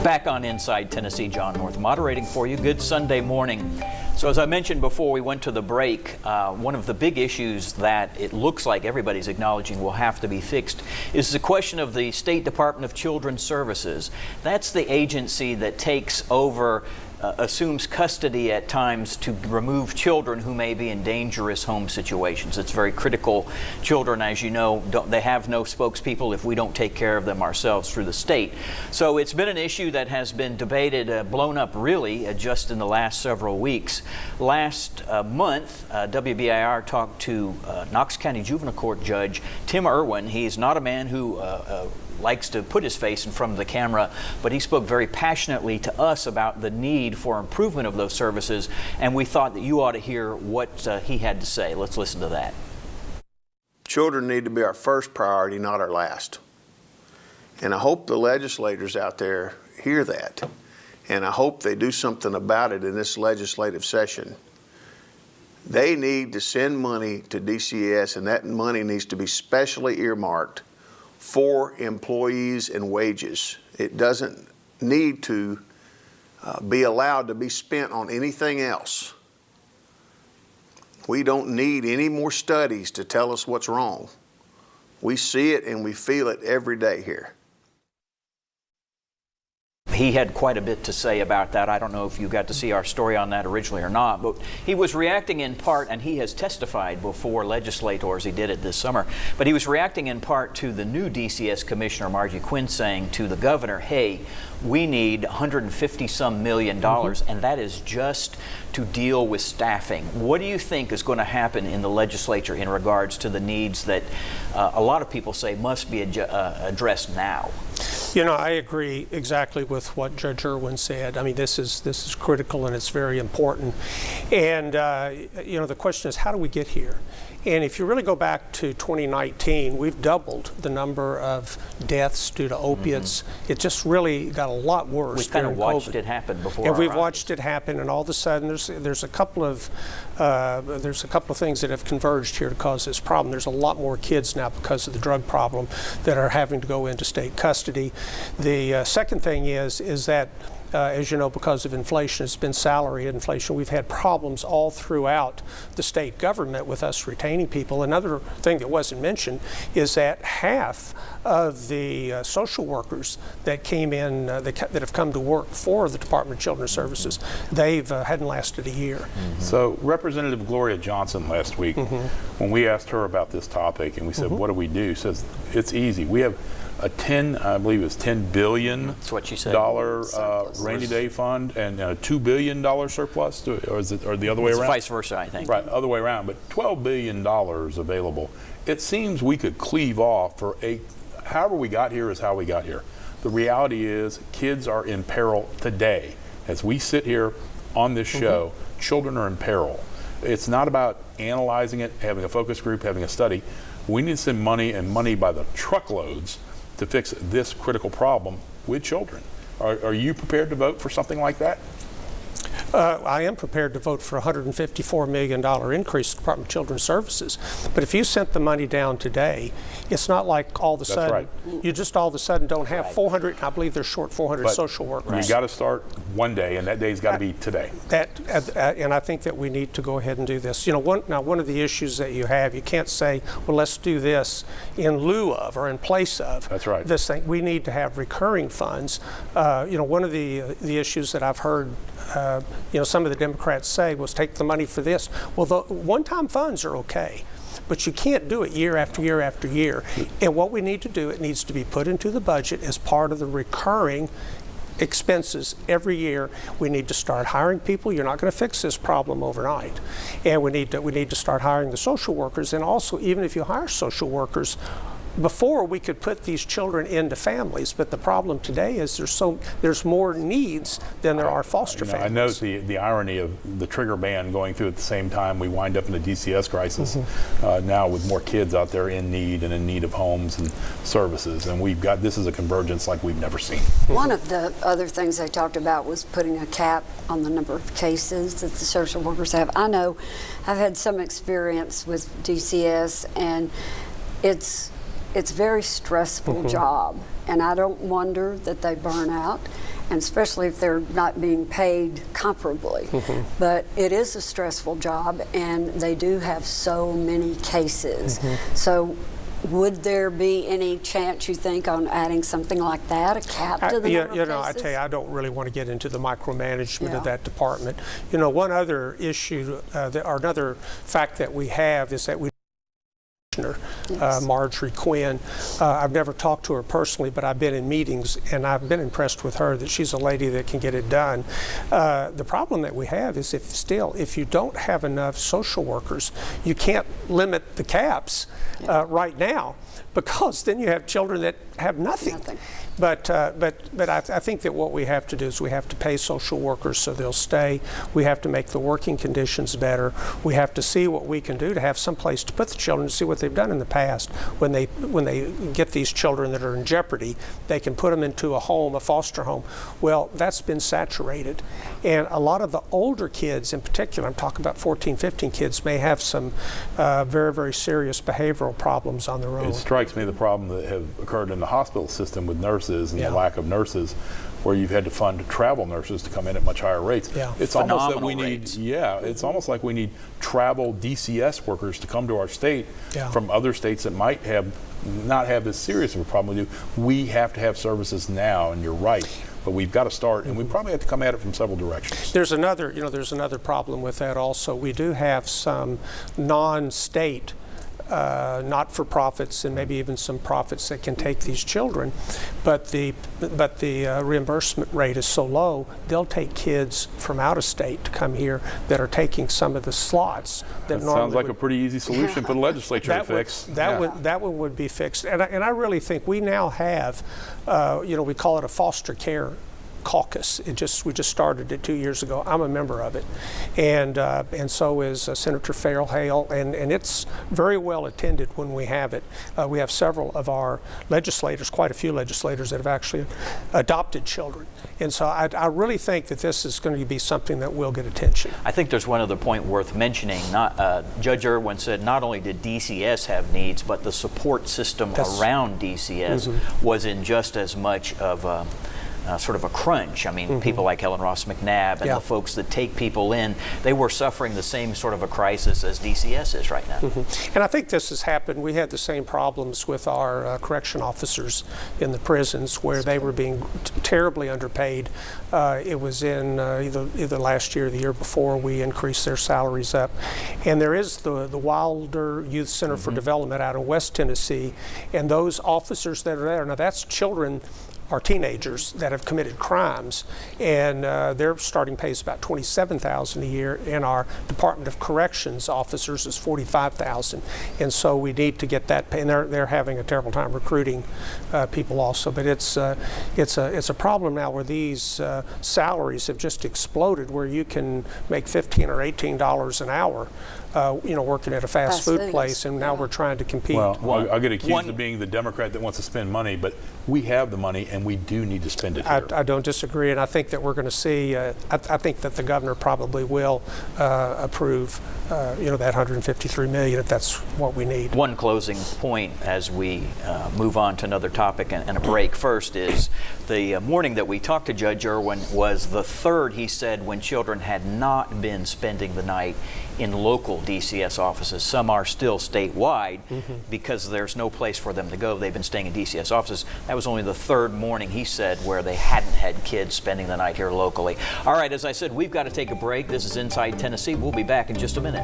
Back on Inside Tennessee, John North moderating for you. Good Sunday morning. So as I mentioned before we went to the break, one of the big issues that it looks like everybody's acknowledging will have to be fixed is the question of the State Department of Children's Services. That's the agency that takes over, assumes custody at times to remove children who may be in dangerous home situations. It's very critical. Children, as you know, they have no spokespeople if we don't take care of them ourselves through the state. So it's been an issue that has been debated, blown up really just in the last several weeks. Last month, WBIR talked to Knox County Juvenile Court Judge Tim Irwin. He's not a man who likes to put his face in front of the camera, but he spoke very passionately to us about the need for improvement of those services, and we thought that you ought to hear what he had to say. Let's listen to that. Children need to be our first priority, not our last. And I hope the legislators out there hear that, and I hope they do something about it in this legislative session. They need to send money to DCS, and that money needs to be specially earmarked for employees and wages. It doesn't need to be allowed to be spent on anything else. We don't need any more studies to tell us what's wrong. We see it and we feel it every day here. He had quite a bit to say about that. I don't know if you got to see our story on that originally or not, but he was reacting in part, and he has testified before legislators, he did it this summer, but he was reacting in part to the new DCS Commissioner, Margie Quinn, saying to the governor, hey, we need $150-some million, and that is just to deal with staffing. What do you think is going to happen in the legislature in regards to the needs that a lot of people say must be addressed now? You know, I agree exactly with what Judge Irwin said. I mean, this is critical and it's very important. And, you know, the question is, how do we get here? And if you really go back to 2019, we've doubled the number of deaths due to opiates. It just really got a lot worse. We kind of watched it happen before. And we've watched it happen, and all of a sudden there's a couple of things that have converged here to cause this problem. There's a lot more kids now because of the drug problem that are having to go into state custody. The second thing is that as you know, because of inflation, it's been salary inflation. We've had problems all throughout the state government with us retaining people. Another thing that wasn't mentioned is that half of the social workers that came in, that have come to work for the Department of Children's Services, they've hadn't lasted a year. So Representative Gloria Johnson last week, when we asked her about this topic and we said, what do we do? She says, it's easy. We have a $10 billion That's what she said. Rainy day fund and a $2 billion surplus, or is it, or the other way around? Vice versa, I think. Right, other way around, but $12 billion available. It seems we could cleave off for however we got here is how we got here. The reality is kids are in peril today. As we sit here on this show, children are in peril. It's not about analyzing it, having a focus group, having a study. We need to send money, and money by the truckloads, to fix this critical problem with children. Are you prepared to vote for something like that? I am prepared to vote for a $154 million increase in the Department of Children's Services. But if you sent the money down today, it's not like all of a sudden, you just all of a sudden don't have 400, I believe they're short 400 social workers. You got to start one day, and that day's got to be today. And I think that we need to go ahead and do this. You know, one of the issues that you have, you can't say, well, let's do this in lieu of or in place of this thing. We need to have recurring funds. You know, one of the issues that I've heard you know, some of the Democrats say was take the money for this. Well, the one-time funds are okay, but you can't do it year after year after year. And what we need to do, it needs to be put into the budget as part of the recurring expenses every year. We need to start hiring people. You're not going to fix this problem overnight. And we need to start hiring the social workers. And also, even if you hire social workers, before we could put these children into families, but the problem today is there's more needs than there are foster families. I know the irony of the trigger ban going through at the same time we wind up in the DCS crisis now with more kids out there in need and in need of homes and services, and this is a convergence like we've never seen. One of the other things they talked about was putting a cap on the number of cases that the social workers have. I know I've had some experience with DCS, and it's a very stressful job, and I don't wonder that they burn out. and especially if they're not being paid comparably. But it is a stressful job, and they do have so many cases. So would there be any chance, you think, on adding something like that, a cap to the number of You know, I cases? tell you, I don't really want to get into the micromanagement of that department. You know, one other issue, or another fact that we have is that we Marjorie Quinn. I've never talked to her personally, but I've been in meetings, and I've been impressed with her that she's a lady that can get it done. The problem that we have is if you don't have enough social workers, you can't limit the caps right now, because then you have children that have nothing. But I think that what we have to do is we have to pay social workers so they'll stay. We have to make the working conditions better. We have to see what we can do to have some place to put the children, to see what they've done in the past. When they get these children that are in jeopardy, they can put them into a home, a foster home. Well, that's been saturated. And a lot of the older kids in particular, I'm talking about 14, 15 kids, may have some very, very serious behavioral problems on their own. It strikes me the problem that have occurred in the hospital system with nurses and the lack of nurses, where you've had to fund travel nurses to come in at much higher rates. It's almost that we need, it's almost like we need travel DCS workers to come to our state from other states that might not have as serious of a problem with you. We have to have services now, and you're right. But we've got to start, and we probably have to come at it from several directions. There's another problem with that also. We do have some non-state not-for-profits and maybe even some profits that can take these children, but the reimbursement rate is so low, they'll take kids from out of state to come here that are taking some of the slots. That sounds like a pretty easy solution for the legislature to fix. That one would be fixed, and I really think we now have, we call it a foster care caucus. We just started it 2 years ago. I'm a member of it, and so is Senator Farrell Hale, and it's very well attended when we have it. We have several of our legislators, quite a few legislators, that have actually adopted children, and so I really think that this is going to be something that will get attention. I think there's one other point worth mentioning. Judge Irwin said not only did DCS have needs, but the support system around DCS was in just as much of a sort of a crunch. I mean, people like Helen Ross McNabb and the folks that take people in, they were suffering the same sort of a crisis as DCS is right now. And I think this has happened. We had the same problems with our correction officers in the prisons, where they were being terribly underpaid. It was in either last year or the year before we increased their salaries up. And there is the Wilder Youth Center for Development out in West Tennessee, and those officers that are there, now that's children are teenagers that have committed crimes, and their starting pay is about $27,000 a year. In our Department of Corrections officers is $45,000, and so we need to get that pay. And they're having a terrible time recruiting people also. But it's a problem now where these salaries have just exploded, where you can make $15 or $18 an hour. Working at a fast food place, and now we're trying to compete. Well, I get accused of being the Democrat that wants to spend money, but we have the money, and we do need to spend it here. I don't disagree, and I think that we're going to see, I think that the governor probably will approve, that $153 million if that's what we need. One closing point as we move on to another topic and a break. First is the morning that we talked to Judge Irwin was the third, he said, when children had not been spending the night in local DCS offices. Some are still statewide because there's no place for them to go. They've been staying in DCS offices. That was only the third morning, he said, where they hadn't had kids spending the night here locally. All right, as I said, we've got to take a break. This is Inside Tennessee. We'll be back in just a minute.